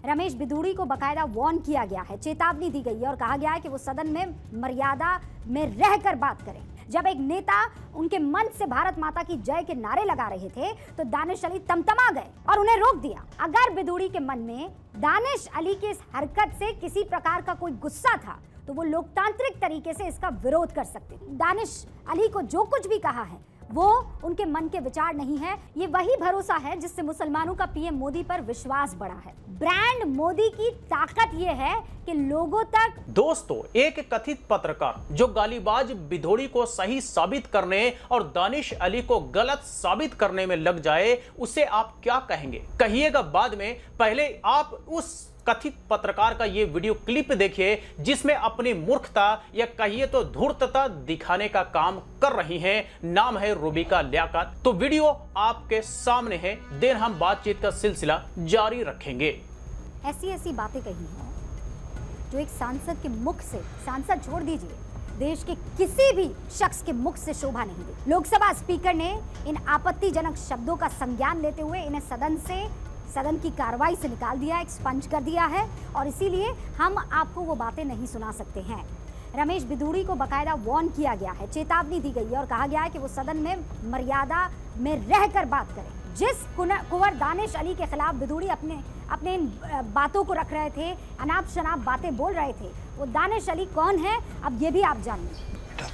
रमेश बिधूड़ी को बकायदा वार्न किया गया है, चेतावनी दी गई है और कहा गया है कि वो सदन में मर्यादा में रहकर बात करें। जब एक नेता उनके मंच से भारत माता की जय के नारे लगा रहे थे तो दानिश अली तमतमा गए और उन्हें रोक दिया। अगर बिधूड़ी के मन में दानिश अली की इस हरकत से किसी प्रकार का कोई गुस्सा था तो वो लोकतांत्रिक तरीके से इसका विरोध कर सकते। दानिश अली को जो कुछ भी कहा है वो उनके मन के विचार नहीं है, ये वही भरोसा है जिससे मुसलमानों का पीएम मोदी पर विश्वास बढ़ा है। ब्रांड मोदी की ताकत ये है कि लोगों तक। दोस्तों, एक कथित पत्रकार जो गालीबाज बिधूड़ी को सही साबित करने और दानिश अली को गलत साबित करने में लग जाए, उसे आप क्या कहेंगे? कहिएगा बाद में। पहले आप उस कथित पत्रकार का ये वीडियो क्लिप देखिए जिसमें अपनी मूर्खता या कहिए तो धूर्तता दिखाने का काम कर रही हैं। नाम है रूबिका लियाकत। तो वीडियो आपके सामने है, देर हम बातचीत का सिलसिला जारी रखेंगे। ऐसी बातें कही हैं जो एक सांसद के मुख से, सांसद छोड़ दीजिए, देश के किसी भी शख्स के मुख से शोभा नहीं दी। लोकसभा स्पीकर ने इन आपत्तिजनक शब्दों का संज्ञान लेते हुए इन्हें सदन की कार्रवाई से निकाल दिया, एक्सपंज कर दिया है और इसीलिए हम आपको वो बातें नहीं सुना सकते हैं। रमेश बिधूड़ी को बकायदा वार्न किया गया है, चेतावनी दी गई है और कहा गया है कि वो सदन में मर्यादा में रहकर बात करें। जिस कुंवर दानिश अली के खिलाफ बिधूड़ी अपने इन बातों को रख रहे थे, अनाप शनाप बातें बोल रहे थे, वो दानिश अली कौन है अब ये भी आप जानिए। बेटा,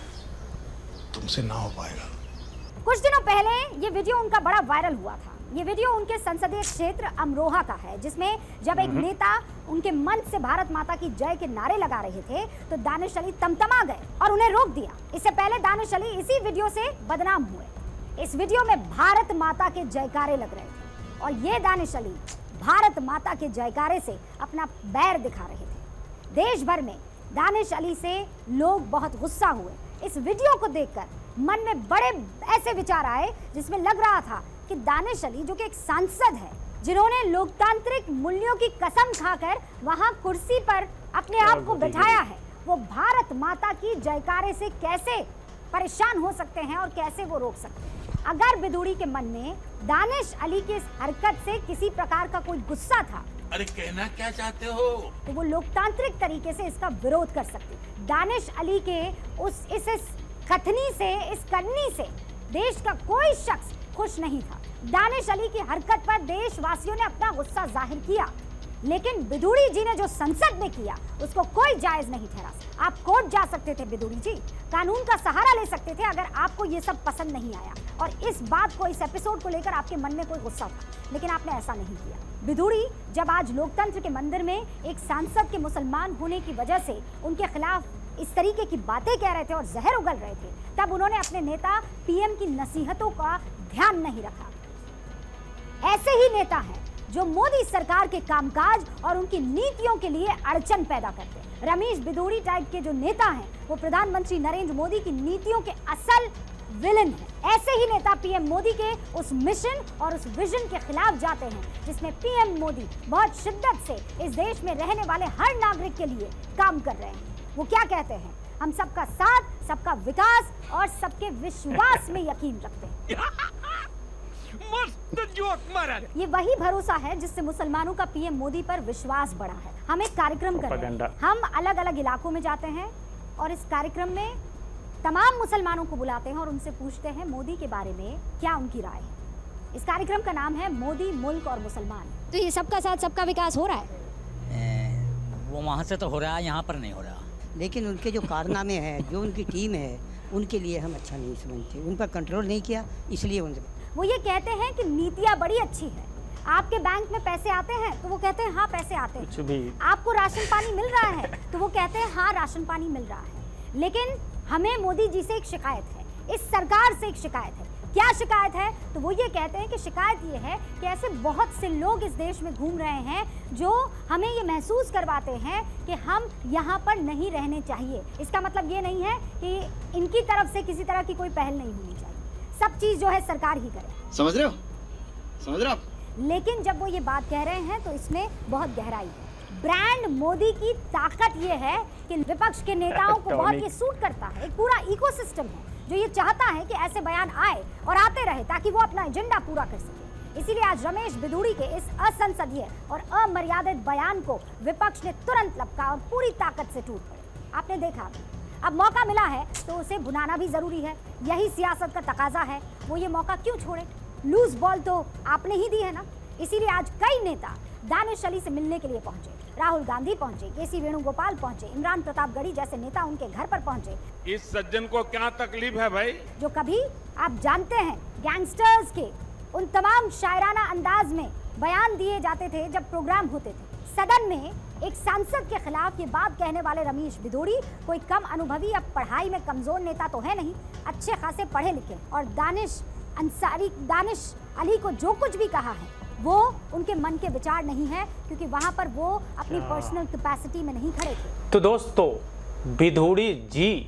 तुमसे ना हो पाएगा। कुछ दिनों पहले ये वीडियो उनका बड़ा वायरल हुआ था। ये वीडियो उनके संसदीय क्षेत्र अमरोहा का है जिसमें जब एक नेता उनके मंच से भारत माता की जय के नारे लगा रहे थे तो दानिश अली तमतमा गए और उन्हें रोक दिया। इससे पहले दानिश अली इसी वीडियो से बदनाम हुए। इस वीडियो में भारत माता के जयकारे लग रहे थे और ये दानिश अली भारत माता के जयकारे से अपना बैर दिखा रहे थे। देश भर में दानिश अली से लोग बहुत गुस्सा हुए। इस वीडियो को देखकर मन में बड़े ऐसे विचार आए जिसमें लग रहा था कि दानिश अली जो कि एक सांसद है, जिन्होंने लोकतांत्रिक मूल्यों की कसम खाकर वहां कुर्सी पर अपने आप को बिठाया है, वो भारत माता की जयकारे से कैसे परेशान हो सकते हैं और कैसे वो रोक सकते हैं। अगर बिधूड़ी के मन में दानिश अली की इस हरकत से किसी प्रकार का कोई गुस्सा था, अरे कहना क्या चाहते हो, तो वो लोकतांत्रिक तरीके से इसका विरोध कर सकते। दानिश अली के इस कथनी से, इस करनी से देश का कोई शख्स खुश नहीं था। दानिश अली की हरकत पर देशवासियों ने अपना गुस्सा जाहिर किया, लेकिन बिधूड़ी जी ने जो संसद में किया उसको कोई जायज नहीं ठहरा। आप कोर्ट जा सकते थे बिधूड़ी जी, कानून का सहारा ले सकते थे अगर आपको ये सब पसंद नहीं आया और इस बात को, इस एपिसोड को लेकर आपके मन में कोई गुस्सा था, लेकिन आपने ऐसा नहीं किया। बिधूड़ी जब आज लोकतंत्र के मंदिर में एक सांसद के मुसलमान होने की वजह से उनके खिलाफ इस तरीके की बातें कह रहे थे और जहर उगल रहे थे, तब उन्होंने अपने नेता पीएम की नसीहतों का ध्यान नहीं रखा। ऐसे ही नेता हैं जो मोदी सरकार के कामकाज और उनकी नीतियों के लिए अड़चन पैदा करते हैं। रमेश बिधूड़ी टाइप के जो नेता हैं वो प्रधानमंत्री नरेंद्र मोदी की नीतियों के असल विलन हैं। ऐसे ही नेता पीएम मोदी के उस मिशन और उस विजन के खिलाफ जाते हैं जिसमें पीएम मोदी बहुत शिद्दत से इस देश में रहने वाले हर नागरिक के लिए काम कर रहे हैं। वो क्या कहते हैं? हम सबका साथ, सबका विकास और सबके विश्वास में यकीन रखते हैं। मस्त जोक मारा। ये वही भरोसा है जिससे मुसलमानों का पीएम मोदी पर विश्वास बढ़ा है। हम एक कार्यक्रम कर रहे हैं, हम अलग अलग इलाकों में जाते हैं और इस कार्यक्रम में तमाम मुसलमानों को बुलाते हैं और उनसे पूछते हैं मोदी के बारे में क्या उनकी राय है। इस कार्यक्रम का नाम है मोदी, मुल्क और मुसलमान। तो ये सबका साथ, सबका विकास हो रहा है? वो वहाँ से तो हो रहा है, यहाँ पर नहीं हो रहा। लेकिन उनके जो कारनामे हैं, जो उनकी टीम है, उनके लिए हम अच्छा नहीं समझते। उन पर कंट्रोल नहीं किया, इसलिए उनसे वो ये कहते हैं कि नीतियाँ बड़ी अच्छी है। आपके बैंक में पैसे आते हैं तो वो कहते हैं हाँ पैसे आते हैं। आपको राशन पानी मिल रहा है तो वो कहते हैं हाँ राशन पानी मिल रहा है। लेकिन हमें मोदी जी से एक शिकायत है, इस सरकार से एक शिकायत है। क्या शिकायत है? तो वो ये कहते हैं कि शिकायत ये है कि ऐसे बहुत से लोग इस देश में घूम रहे हैं जो हमें ये महसूस करवाते हैं कि हम यहाँ पर नहीं रहने चाहिए। इसका मतलब ये नहीं है कि इनकी तरफ से किसी तरह की कोई पहल नहीं होनी चाहिए, सब चीज़ जो है सरकार ही करे। समझ रहे हो? समझ रहे हो आप? लेकिन जब वो ये बात कह रहे हैं तो इसमें बहुत गहराई है। ब्रांड मोदी की ताकत ये है कि विपक्ष के नेताओं को बहुत ये सूट करता है। एक पूरा इकोसिस्टम है जो ये चाहता है कि ऐसे बयान आए और आते रहे ताकि वो अपना एजेंडा पूरा कर सके। इसीलिए आज रमेश बिधूड़ी के इस असंसदीय और अमर्यादित बयान को विपक्ष ने तुरंत लपका और पूरी ताकत से टूट पड़े। आपने देखा, अब मौका मिला है तो उसे भुनाना भी जरूरी है, यही सियासत का तकाजा है। वो ये मौका क्यों छोड़े? लूज बॉल तो आपने ही दी है ना। इसीलिए आज कई नेता दानिश अली से मिलने के लिए पहुंचे। राहुल गांधी पहुंचे, केसी वेणुगोपाल पहुंचे, इमरान प्रतापगढ़ी जैसे नेता उनके घर पर पहुंचे। इस सज्जन को क्या तकलीफ है भाई? जो कभी आप जानते हैं गैंगस्टर्स के उन तमाम शायराना अंदाज में बयान दिए जाते थे जब प्रोग्राम होते थे। सदन में एक सांसद के खिलाफ ये बात कहने वाले रमेश बिधूड़ी कोई कम अनुभवी या पढ़ाई में कमजोर नेता तो है नहीं, अच्छे खासे पढ़े लिखे। और दानिश अली को जो कुछ भी कहा है वो उनके मन के विचार नहीं है, क्योंकि वहां पर वो अपनी पर्सनल कैपेसिटी में नहीं खड़े थे। तो दोस्तों, बिधूड़ी जी,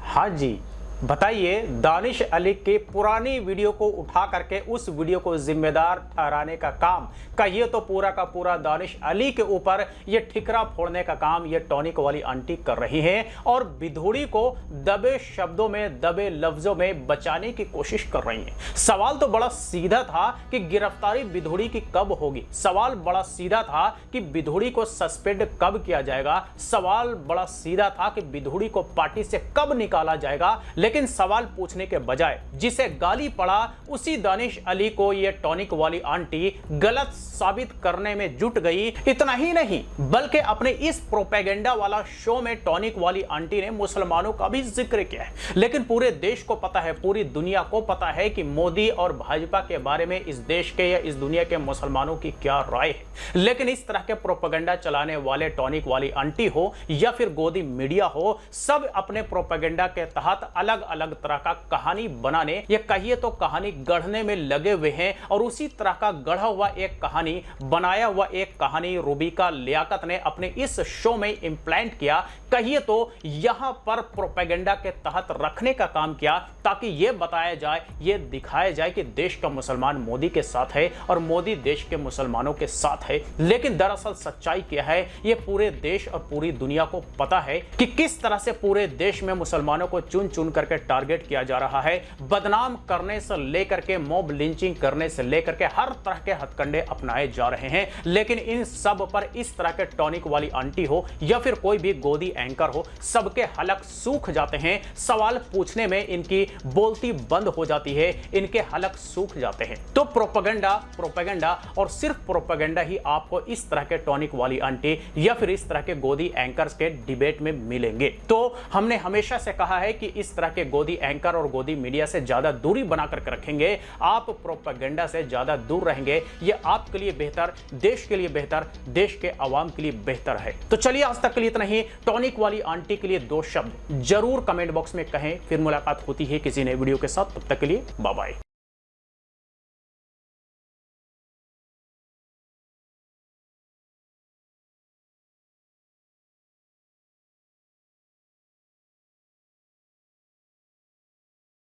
हाँ जी, बताइए, दानिश अली के पुरानी वीडियो को उठा करके उस वीडियो को जिम्मेदार ठहराने का काम, कहिए तो पूरा का पूरा दानिश अली के ऊपर ये ठिकरा फोड़ने का काम ये टॉनिक वाली आंटी कर रही हैं और बिधूड़ी को दबे शब्दों में, दबे लफ्जों में बचाने की कोशिश कर रही हैं। सवाल तो बड़ा सीधा था कि गिरफ्तारी बिधूड़ी की कब होगी। सवाल बड़ा सीधा था कि बिधूड़ी को सस्पेंड कब किया जाएगा। सवाल बड़ा सीधा था कि बिधूड़ी को पार्टी से कब निकाला जाएगा। लेकिन सवाल पूछने के बजाय जिसे गाली पड़ा उसी दानिश अली को यह टॉनिक वाली आंटी गलत साबित करने में जुट गई। इतना ही नहीं बल्कि अपने इस प्रोपेगेंडा वाला शो में टॉनिक वाली आंटी ने मुसलमानों का भी जिक्र किया है। लेकिन पूरे देश को पता है, पूरी दुनिया को पता है कि मोदी और भाजपा के बारे में इस देश के या इस दुनिया के मुसलमानों की क्या राय है। लेकिन इस तरह के प्रोपेगेंडा चलाने वाले टॉनिक वाली आंटी हो या फिर गोदी मीडिया हो, सब अपने प्रोपेगेंडा के तहत अलग अलग तरह का कहानी बनाने या कहिए तो कहानी गढ़ने में लगे हुए हैं। और उसी तरह का गढ़ा हुआ एक कहानी, बनाया हुआ एक कहानी रूबिका लियाकत ने अपने इस शो में इंप्लांट किया, कहिए तो यहां पर प्रोपेगेंडा के तहत रखने का काम किया, ताकि यह बताया जाए, यह दिखाया जाए कि देश का मुसलमान मोदी के साथ है और मोदी देश के मुसलमानों के साथ है। लेकिन दरअसल सच्चाई क्या है, यह पूरे देश और पूरी दुनिया को पता है कि किस तरह से पूरे देश में मुसलमानों को चुन चुन करके टारगेट किया जा रहा है। बदनाम करने से लेकर के मॉब लिंचिंग करने से लेकर के हर तरह के हथकंडे अपनाए जा रहे हैं। लेकिन इन सब पर इस तरह के टॉनिक वाली आंटी हो या फिर कोई भी गोदी एंकर हो, सबके हलक सूख जाते हैं। सवाल पूछने में इनकी बोलती बंद हो जाती है, इनके हलक सूख जाते हैं। तो प्रोपेगेंडा और सिर्फ प्रोपेगेंडा ही आपको इस तरह के टॉनिक वाली आंटी या फिर इस तरह के गोदी एंकर्स के डिबेट में मिलेंगे। तो हमने हमेशा से कहा है कि इस तरह के गोदी एंकर और गोदी मीडिया से ज्यादा दूरी बनाकर रखेंगे, आप प्रोपेगेंडा से ज्यादा दूर रहेंगे, ये आपके लिए बेहतर, देश के लिए बेहतर, देश के आवाम के लिए बेहतर है। तो चलिए, आज तक के लिए इतना ही। टॉनिक वाली आंटी के लिए 2 शब्द जरूर कमेंट बॉक्स में कहें। फिर मुलाकात होती है किसी नए वीडियो के साथ, तब तक के लिए बाय बाय।